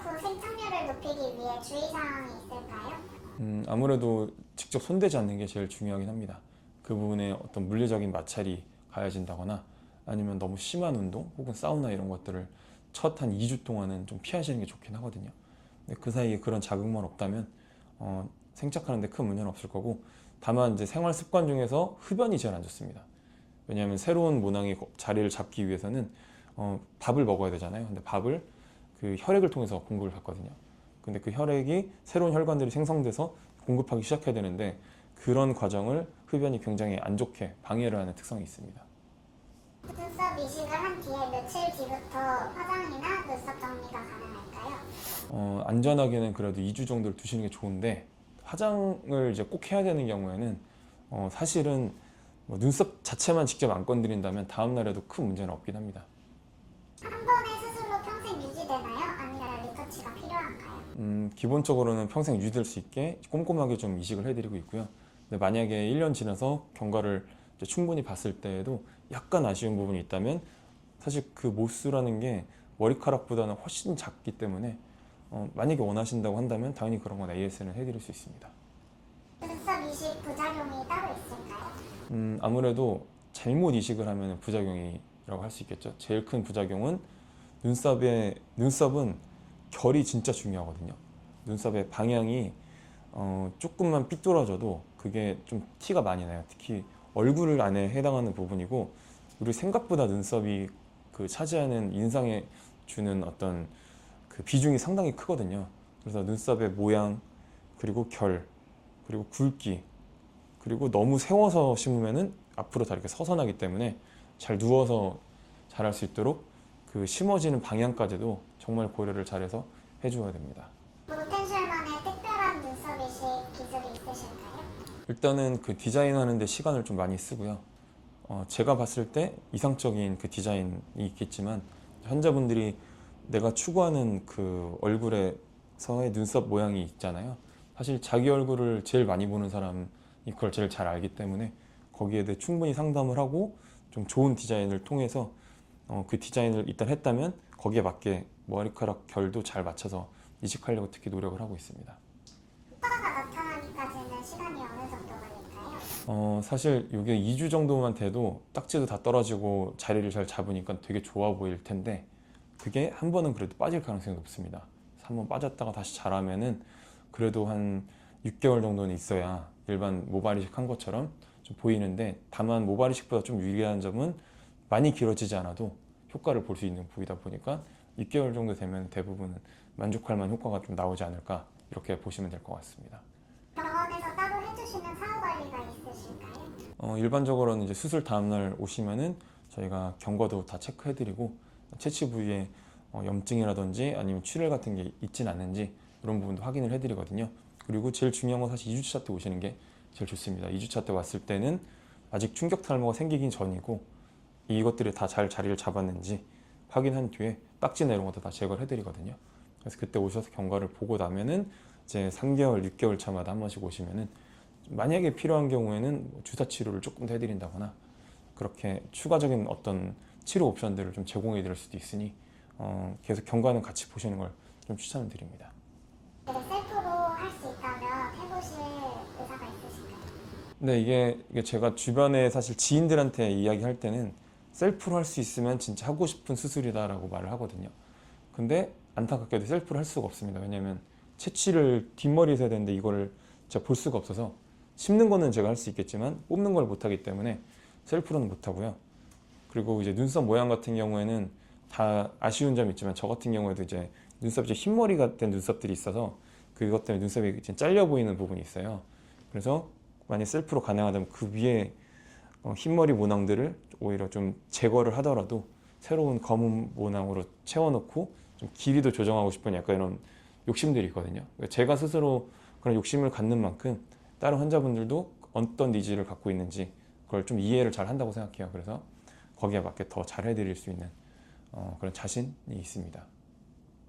후 생착률을 높이기 위해 주의사항이 있을까요? 아무래도 직접 손대지 않는 게 제일 중요하긴 합니다. 그 부분에 어떤 물리적인 마찰이 가해진다거나 아니면 너무 심한 운동 혹은 사우나 이런 것들을 첫 한 2주 동안은 좀 피하시는 게 좋긴 하거든요. 근데 그 사이에 그런 자극만 없다면 생착하는데 큰 문제는 없을 거고, 다만 이제 생활 습관 중에서 흡연이 제일 안 좋습니다. 왜냐하면 새로운 모낭이 자리를 잡기 위해서는 밥을 먹어야 되잖아요. 근데 밥을 그 혈액을 통해서 공급을 받거든요. 근데 그 혈액이 새로운 혈관들이 생성돼서 공급하기 시작해야 되는데, 그런 과정을 흡연이 굉장히 안 좋게 방해를 하는 특성이 있습니다. 눈썹 이식을 한 뒤에 며칠 뒤부터 화장이나 눈썹 정리가 가능할까요? 안전하게는 그래도 2주 정도를 두시는 게 좋은데, 화장을 이제 꼭 해야 되는 경우에는 사실은 뭐 눈썹 자체만 직접 안 건드린다면 다음 날에도 큰 문제는 없긴 합니다. 한 번의 수술로 평생 유지되나요? 아니면 리터치가 필요한가요? 기본적으로는 평생 유지될 수 있게 꼼꼼하게 좀 이식을 해드리고 있고요. 근데 만약에 1년 지나서 경과를 이제 충분히 봤을 때에도 약간 아쉬운 부분이 있다면, 사실 그 모수라는 게 머리카락보다는 훨씬 작기 때문에 만약에 원하신다고 한다면 당연히 그런 건 AS는 해드릴 수 있습니다. 눈썹 이식 부작용이 따로 있을까요? 아무래도 잘못 이식을 하면 부작용이라고 할 수 있겠죠. 제일 큰 부작용은 눈썹은 결이 진짜 중요하거든요. 눈썹의 방향이 조금만 삐뚤어져도 그게 좀 티가 많이 나요. 특히 얼굴 안에 해당하는 부분이고, 우리 생각보다 눈썹이 그 차지하는 인상에 주는 어떤 그 비중이 상당히 크거든요. 그래서 눈썹의 모양, 그리고 결, 그리고 굵기, 그리고 너무 세워서 심으면은 앞으로 다 이렇게 서서 나기 때문에 잘 누워서 자랄 수 있도록 그 심어지는 방향까지도 정말 고려를 잘해서 해줘야 됩니다. 모텐셜만의 특별한 눈썹 이식 기술이 있으실까요? 일단은 그 디자인하는 데 시간을 좀 많이 쓰고요. 제가 봤을 때 이상적인 그 디자인이 있겠지만, 환자분들이 내가 추구하는 그 얼굴에서의 눈썹 모양이 있잖아요. 사실 자기 얼굴을 제일 많이 보는 사람이 그걸 제일 잘 알기 때문에 거기에 대해 충분히 상담을 하고 좀 좋은 디자인을 통해서 그 디자인을 일단 했다면 거기에 맞게 머리카락 결도 잘 맞춰서 이식하려고 특히 노력을 하고 있습니다. 효과가 나타나기까지는 시간이 어느 정도 걸릴까요? 사실 이게 2주 정도만 돼도 딱지도 다 떨어지고 자리를 잘 잡으니까 되게 좋아 보일 텐데, 그게 한 번은 그래도 빠질 가능성이 높습니다. 한 번 빠졌다가 다시 자라면은 그래도 한 6개월 정도는 있어야 일반 모발 이식 한 것처럼 좀 보이는데, 다만 모발 이식보다 좀 유리한 점은 많이 길어지지 않아도 효과를 볼 수 있는 부위다 보니까 6개월 정도 되면 대부분 만족할 만한 효과가 좀 나오지 않을까, 이렇게 보시면 될 것 같습니다. 병원에서 따로 해주시는 사후 관리가 있으실까요? 일반적으로는 이제 수술 다음날 오시면은 저희가 경과도 다 체크해드리고, 채취 부위에 염증이라든지 아니면 출혈 같은 게 있진 않는지 이런 부분도 확인을 해드리거든요. 그리고 제일 중요한 건 사실 2주차 때 오시는 게 제일 좋습니다. 2주차 때 왔을 때는 아직 충격 탈모가 생기긴 전이고, 이것들이 다 잘 자리를 잡았는지 확인한 뒤에 딱지나 이런 것도 다 제거를 해드리거든요. 그래서 그때 오셔서 경과를 보고 나면은 이제 3개월, 6개월 차마다 한 번씩 오시면은, 만약에 필요한 경우에는 주사 치료를 조금 더 해드린다거나 그렇게 추가적인 어떤 치료 옵션들을 좀 제공해 드릴 수도 있으니 계속 경과는 같이 보시는 걸 좀 추천을 드립니다. 셀프로 할 수 있다면 해보실 의사가 있으신가요? 근데 이게 제가 주변에 사실 지인들한테 이야기할 때는 셀프로 할 수 있으면 진짜 하고 싶은 수술이다라고 말을 하거든요. 근데 안타깝게도 셀프로 할 수가 없습니다. 왜냐면 채취를 뒷머리에서 해야 되는데 이거를 제가 볼 수가 없어서, 심는 거는 제가 할 수 있겠지만 뽑는 걸 못하기 때문에 셀프로는 못하고요. 그리고 이제 눈썹 모양 같은 경우에는 다 아쉬운 점이 있지만, 저 같은 경우에도 이제 눈썹이 흰머리가 된 눈썹들이 있어서 그것 때문에 눈썹이 이제 잘려 보이는 부분이 있어요. 그래서 만약 셀프로 가능하다면 그 위에 흰머리 모낭들을 오히려 좀 제거를 하더라도 새로운 검은 모낭으로 채워놓고 좀 길이도 조정하고 싶은 약간 이런 욕심들이 있거든요. 그러니까 제가 스스로 그런 욕심을 갖는 만큼 다른 환자분들도 어떤 니즈를 갖고 있는지 그걸 좀 이해를 잘 한다고 생각해요. 그래서 거기에 맞게 더 잘 해드릴 수 있는 그런 자신이 있습니다.